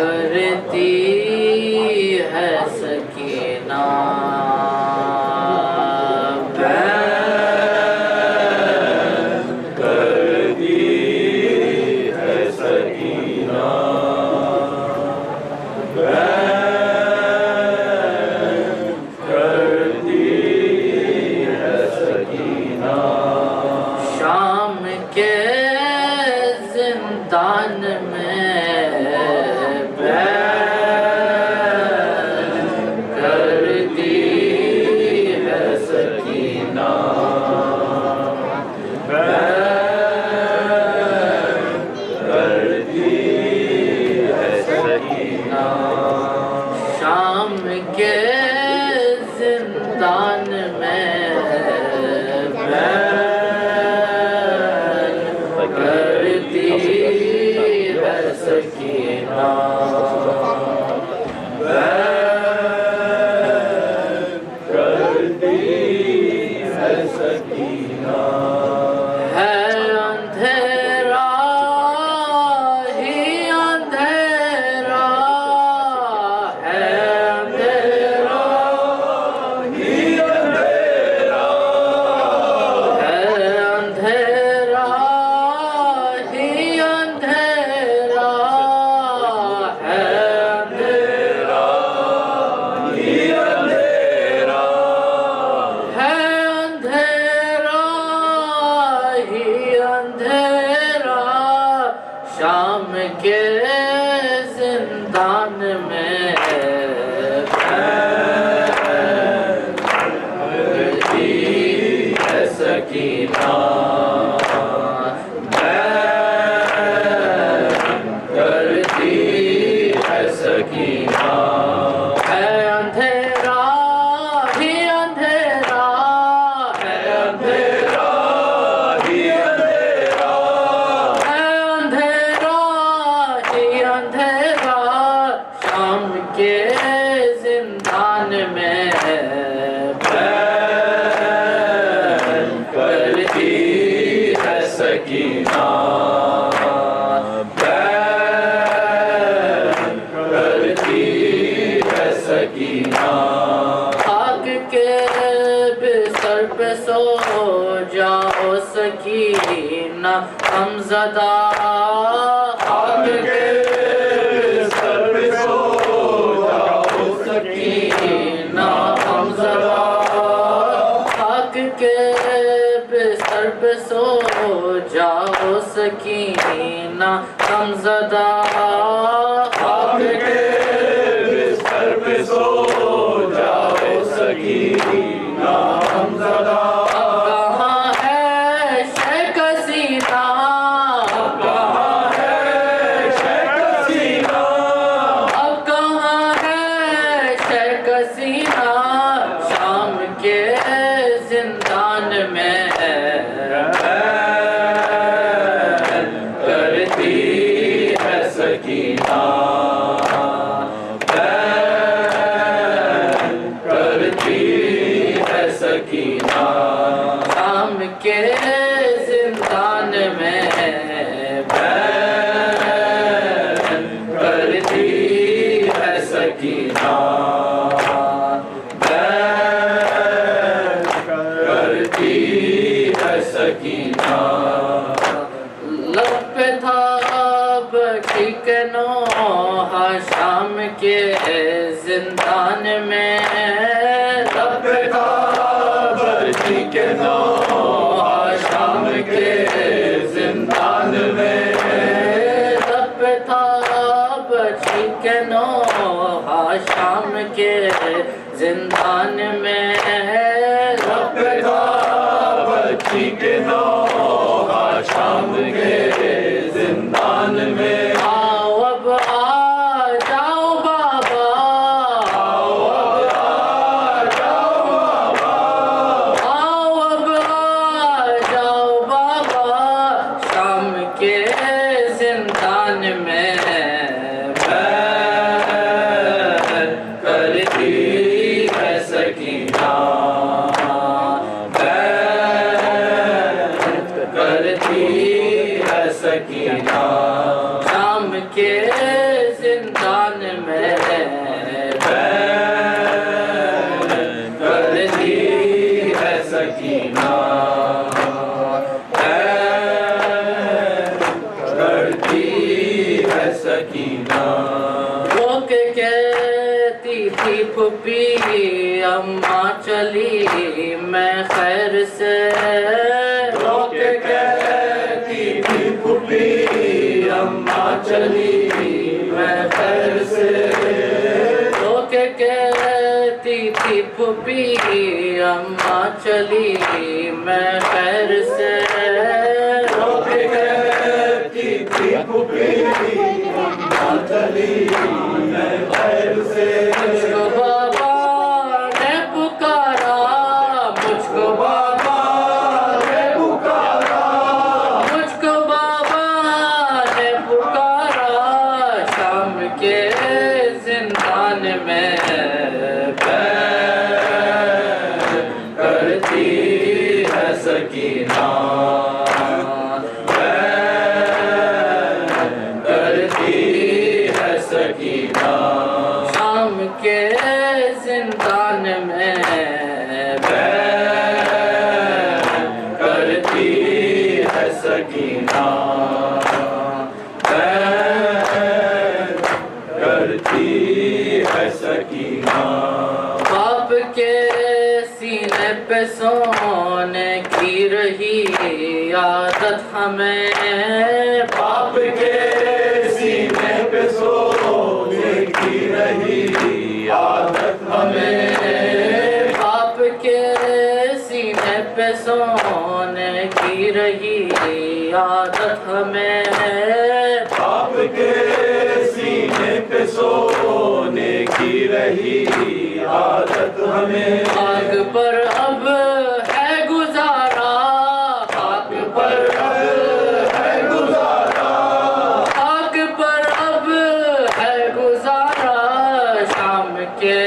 करती है सकीना शाम के जिंदान में करती है सकीना करती है सकीना है अंधेरा ही अंधेरा है अंधेरा ही अंधेरा है अंधेरा ही अंधेरा शाम के जिंदान में करती है सकीना करती है सकीना आग के बिस्तर पे सो जाओ सकीना हमज़दा आग के बिस्तर पे सो जाओ सकीना हमज़दा आग के बिस्तर पे सो जाओ सकीना हमज़दा आग के बिस्तर पे सो जाओ सकीना हमज़दा कहाँ है शेख हसीना कहाँ है शेख हसीना अब कहाँ है शेख हसीना शाम के जिंदान में करती है सकीना करती है सकीना शाम के जिंदान में करती है सकीना करती है सकीना लब पे था ठीक नोहा शाम के जिंदान में लब पे था ठीक नोहा शाम के जिंदान में लब पे था ठीक नोहा शाम के जिंदान में लब पे था ठीक नोहा शाम के जिंदान में आओ अब आ जाओ बाबा आओ अब आ जाओ बाबा आओ अब आ जाओ बाबा शाम के जिंदान में करती है सकीना थी फूफी अम्मा चली मैं खैर से, रो के कहती थी फूफी अम्मा चली मैं खैर से, रो के कहती थी फूफी अम्मा चली मैं खैर से, रो के कहती थी फूफी अम्मा चली मैं खैर से। मुझको बाबा ने पुकारा, मुझको बाबा ने पुकारा, मुझको बाबा ने पुकारा, शाम के जिंदान में करती है सकीना, करती है सकीना, शाम के जिंदान में करती है सकीना, करती है सकीना। बाप के सीने पे सोने की रही आदत हमें, बाप के सीने पे सोने की रही आदत हमें, बाप के सीने पे सोने की रही आदत हमें, बाप के सीने पे सोने की रही आदत हमें। आग पर अब है गुजारा, आग पर अब है गुजारा, आग पर अब है गुजारा, शाम के